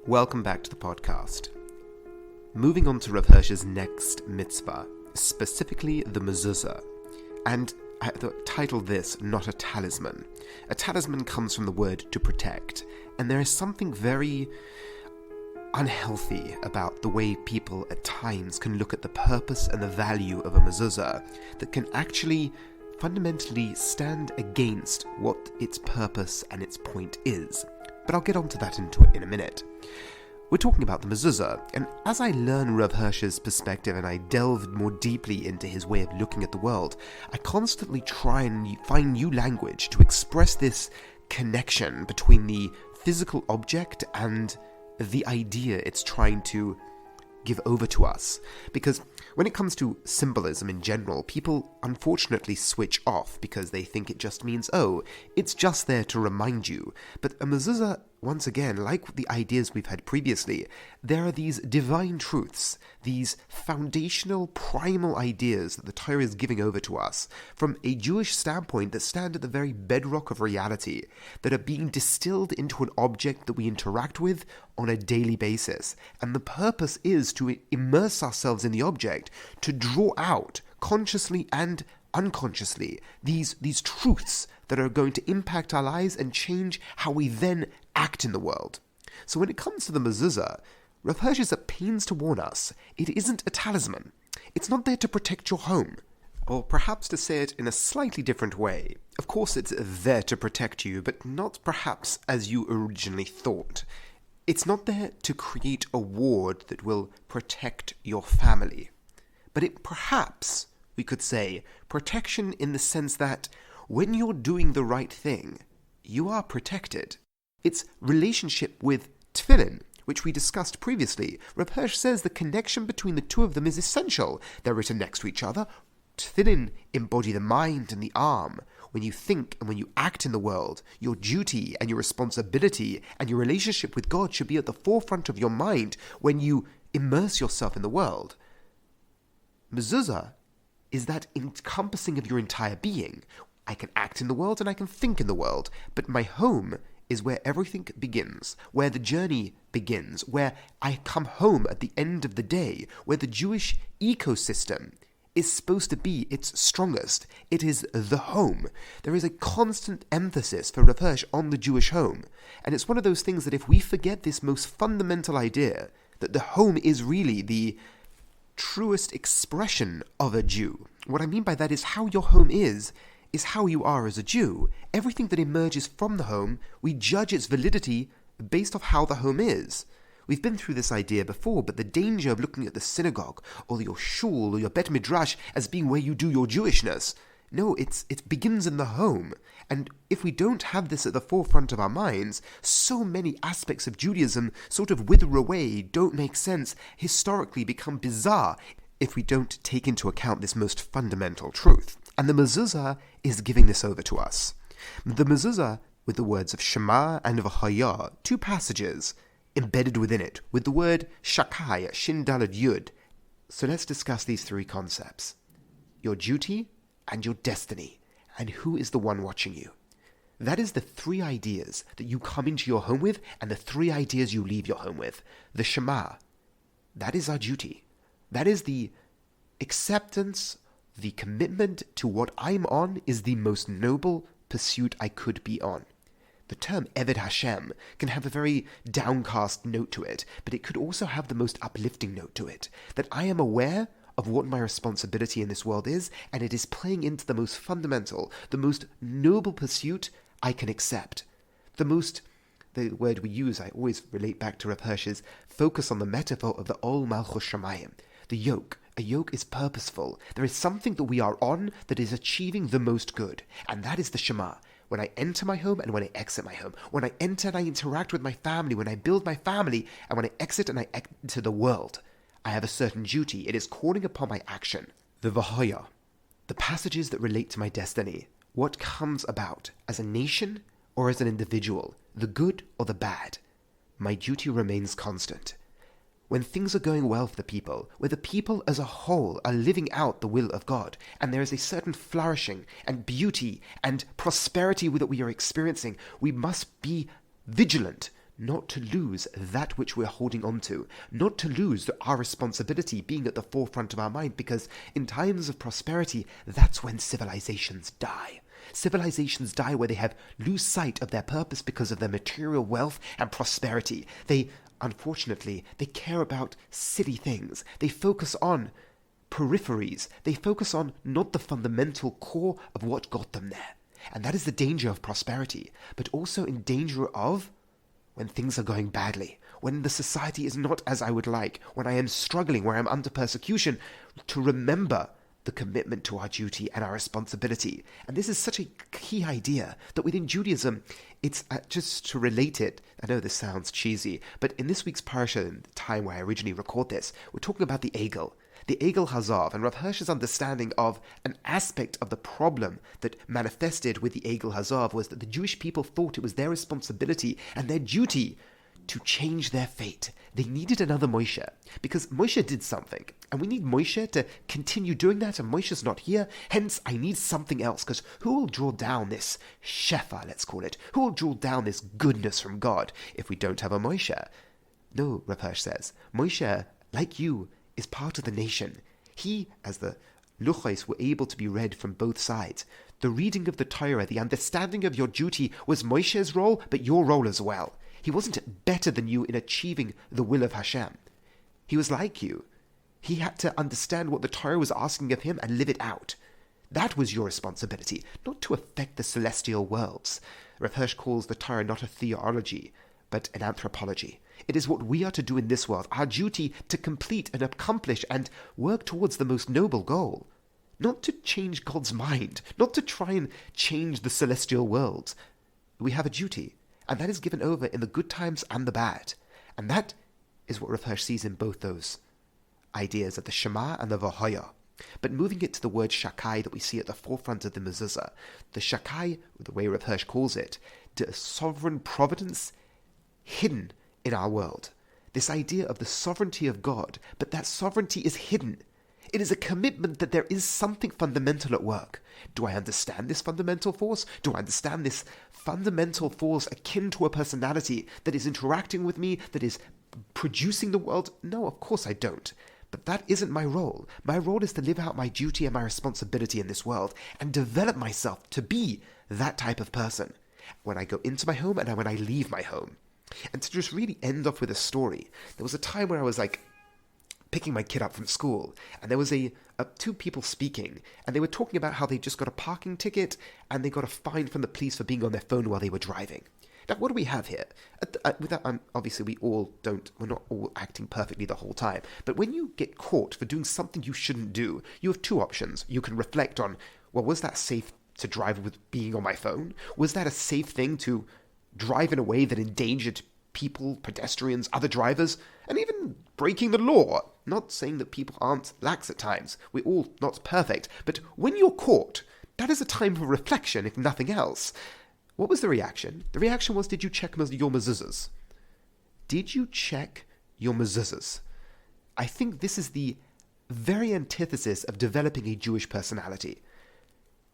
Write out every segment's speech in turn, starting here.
Welcome back to the podcast. Moving on to Rav Hirsch's next mitzvah, specifically the Mezuzah. And I titled this, Not a Talisman. A talisman comes from the word to protect, and there is something very unhealthy about the way people at times can look at the purpose and the value of a Mezuzah that can actually fundamentally stand against what its purpose and its point is. But I'll get onto that in a minute. We're talking about the Mezuzah, and as I learn Rav Hirsch's perspective and I delve more deeply into his way of looking at the world, I constantly try and find new language to express this connection between the physical object and the idea it's trying to give over to us. Because when it comes to symbolism in general, people unfortunately switch off because they think it just means, oh, it's just there to remind you. But a Mezuzah, once again, like the ideas we've had previously, there are these divine truths, these foundational, primal ideas that the Torah is giving over to us from a Jewish standpoint that stand at the very bedrock of reality, that are being distilled into an object that we interact with on a daily basis. And the purpose is to immerse ourselves in the object, to draw out, consciously and unconsciously, these truths that are going to impact our lives and change how we then act in the world. So when it comes to the Mezuzah, Rav Hirsch is at pains to warn us, it isn't a talisman. It's not there to protect your home. Or perhaps to say it in a slightly different way. Of course it's there to protect you, but not perhaps as you originally thought. It's not there to create a ward that will protect your family. But it perhaps, we could say, protection in the sense that when you're doing the right thing, you are protected. Its relationship with tefillin, which we discussed previously. Rav Hirsch says the connection between the two of them is essential. They're written next to each other. Tefillin embody the mind and the arm. When you think and when you act in the world, your duty and your responsibility and your relationship with God should be at the forefront of your mind when you immerse yourself in the world. Mezuzah is that encompassing of your entire being. I can act in the world and I can think in the world, but my home is where everything begins, where the journey begins, where I come home at the end of the day, where the Jewish ecosystem is supposed to be its strongest. It is the home. There is a constant emphasis for Rav Hirsch on the Jewish home, and it's one of those things that if we forget this most fundamental idea, that the home is really the truest expression of a Jew. What I mean by that is how your home is how you are as a Jew. Everything that emerges from the home, we judge its validity based off how the home is. We've been through this idea before, but the danger of looking at the synagogue, or your shul, or your bet midrash as being where you do your Jewishness. No, it begins in the home. And if we don't have this at the forefront of our minds, so many aspects of Judaism sort of wither away, don't make sense, historically become bizarre, if we don't take into account this most fundamental truth. And the Mezuzah is giving this over to us. The Mezuzah, with the words of Shema and of Hayah, two passages embedded within it, with the word Shakai, Shin Dalad Yud. So let's discuss these three concepts. Your duty and your destiny, and who is the one watching you. That is the three ideas that you come into your home with, and the three ideas you leave your home with. The Shema, that is our duty. That is the acceptance, the commitment to what I'm on is the most noble pursuit I could be on. The term Eved Hashem can have a very downcast note to it, but it could also have the most uplifting note to it, that I am aware of what my responsibility in this world is, and it is playing into the most fundamental, the most noble pursuit I can accept. The word we use, I always relate back to Rav Hirsch's focus on the metaphor of the Ol Malchus Shamayim, the yoke. A yoke is purposeful. There is something that we are on that is achieving the most good, and that is the Shema. When I enter my home and when I exit my home. When I enter and I interact with my family, when I build my family, and when I exit and I enter the world. I have a certain duty. It is calling upon my action. The Vahaya, the passages that relate to my destiny. What comes about as a nation or as an individual, the good or the bad. My duty remains constant. When things are going well for the people, where the people as a whole are living out the will of God, and there is a certain flourishing and beauty and prosperity that we are experiencing, we must be vigilant not to lose that which we're holding on to, not to lose our responsibility being at the forefront of our mind, because in times of prosperity, that's when civilizations die. Civilizations die where they lose sight of their purpose because of their material wealth and prosperity. Unfortunately, they care about silly things. They focus on peripheries. They focus on not the fundamental core of what got them there. And that is the danger of prosperity, but also in danger of when things are going badly, when the society is not as I would like, when I am struggling, where I'm under persecution, to remember the commitment to our duty and our responsibility. And this is such a key idea that within Judaism, it's just to relate it. I know this sounds cheesy, but in this week's parasha, in the time where I originally record this, we're talking about the Egel Hazav, and Rav Hirsch's understanding of an aspect of the problem that manifested with the Egel Hazav was that the Jewish people thought it was their responsibility and their duty to change their fate. They needed another Moshe, because Moshe did something, and we need Moshe to continue doing that, and Moshe's not here, hence I need something else, because who will draw down this shefa, let's call it? Who will draw down this goodness from God if we don't have a Moshe? No, Rav Hirsch says, Moshe, like you, is part of the nation. He, as the luchos were able to be read from both sides, the reading of the Torah, the understanding of your duty was Moshe's role, but your role as well. He wasn't better than you in achieving the will of Hashem. He was like you. He had to understand what the Torah was asking of him and live it out. That was your responsibility, not to affect the celestial worlds. Rav Hirsch calls the Torah not a theology, but an anthropology. It is what we are to do in this world, our duty to complete and accomplish and work towards the most noble goal. Not to change God's mind, not to try and change the celestial worlds. We have a duty. And that is given over in the good times and the bad. And that is what Rav Hirsch sees in both those ideas of the Shema and the Vahaya. But moving it to the word Shakai that we see at the forefront of the Mezuzah, the Shakai, the way Rav Hirsch calls it, the sovereign providence hidden in our world. This idea of the sovereignty of God, but that sovereignty is hidden. It is a commitment that there is something fundamental at work. Do I understand this fundamental force? Do I understand this fundamental force akin to a personality that is interacting with me, that is producing the world? No, of course I don't. But that isn't my role. My role is to live out my duty and my responsibility in this world and develop myself to be that type of person when I go into my home and when I leave my home. And to just really end off with a story, there was a time where I was picking my kid up from school, and there was two people speaking, and they were talking about how they just got a parking ticket and they got a fine from the police for being on their phone while they were driving. Now, what do we have here? Obviously, we're not all acting perfectly the whole time, but when you get caught for doing something you shouldn't do, you have two options. You can reflect on, well, was that safe to drive with being on my phone? Was that a safe thing to drive in a way that endangered people, pedestrians, other drivers, and even breaking the law? Not saying that people aren't lax at times. We're all not perfect. But when you're caught, that is a time for reflection, if nothing else. What was the reaction? The reaction was, did you check your mezuzahs? Did you check your mezuzahs? I think this is the very antithesis of developing a Jewish personality.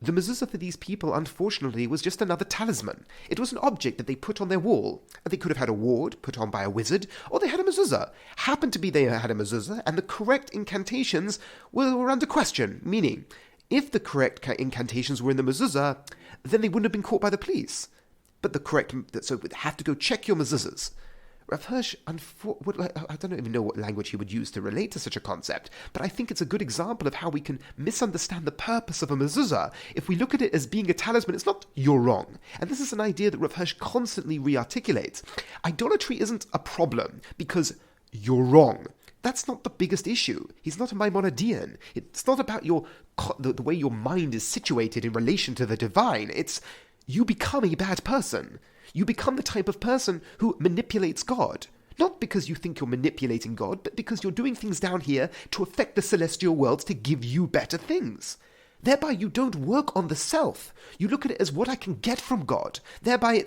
The mezuzah for these people, unfortunately, was just another talisman. It was an object that they put on their wall. And they could have had a ward put on by a wizard, or they had a mezuzah. Happened to be they had a mezuzah, and the correct incantations were under question. Meaning, if the correct incantations were in the mezuzah, then they wouldn't have been caught by the police. But so we'd have to go check your mezuzahs. Rav Hirsch, I don't even know what language he would use to relate to such a concept, but I think it's a good example of how we can misunderstand the purpose of a mezuzah. If we look at it as being a talisman, it's not you're wrong. And this is an idea that Rav Hirsch constantly re-articulates. Idolatry isn't a problem because you're wrong. That's not the biggest issue. He's not a Maimonidean. It's not about the way your mind is situated in relation to the divine. It's you become a bad person. You become the type of person who manipulates God. Not because you think you're manipulating God, but because you're doing things down here to affect the celestial worlds to give you better things. Thereby, you don't work on the self. You look at it as what I can get from God. Thereby,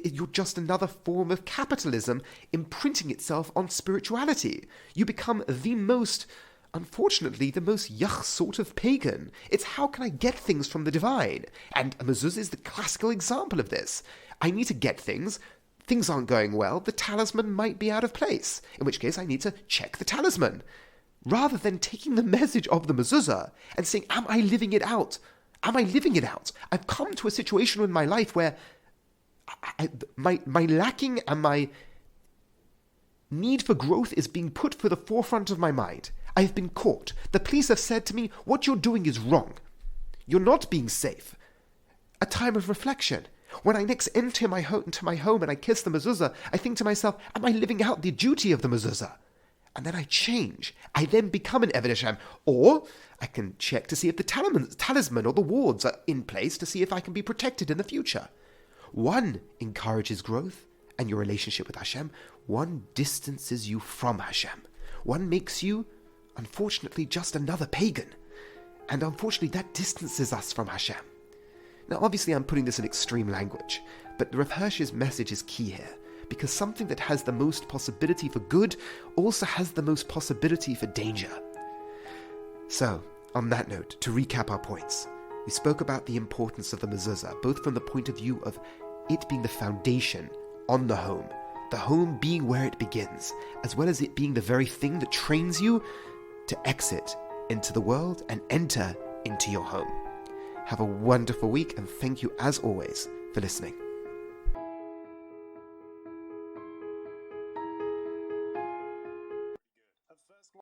you're just another form of capitalism imprinting itself on spirituality. You become unfortunately, the most yuck sort of pagan. It's how can I get things from the divine? And a mezuzah is the classical example of this. I need to get things things aren't going well, the talisman might be out of place, in which case I need to check the talisman. Rather than taking the message of the Mezuzah and saying, am I living it out? Am I living it out? I've come to a situation in my life where my lacking and my need for growth is being put for the forefront of my mind. I have been caught. The police have said to me, what you're doing is wrong. You're not being safe. A time of reflection. When I next enter into my home and I kiss the Mezuzah, I think to myself, am I living out the duty of the Mezuzah? And then I change. I then become an Eved Hashem. Or I can check to see if the talisman or the wards are in place to see if I can be protected in the future. One encourages growth and your relationship with Hashem. One distances you from Hashem. One makes you, unfortunately, just another pagan. And unfortunately, that distances us from Hashem. Now, obviously, I'm putting this in extreme language, but Rav Hirsch's message is key here. Because something that has the most possibility for good also has the most possibility for danger. So, on that note, to recap our points, we spoke about the importance of the Mezuzah, both from the point of view of it being the foundation on the home being where it begins, as well as it being the very thing that trains you to exit into the world and enter into your home. Have a wonderful week, and thank you as always for listening.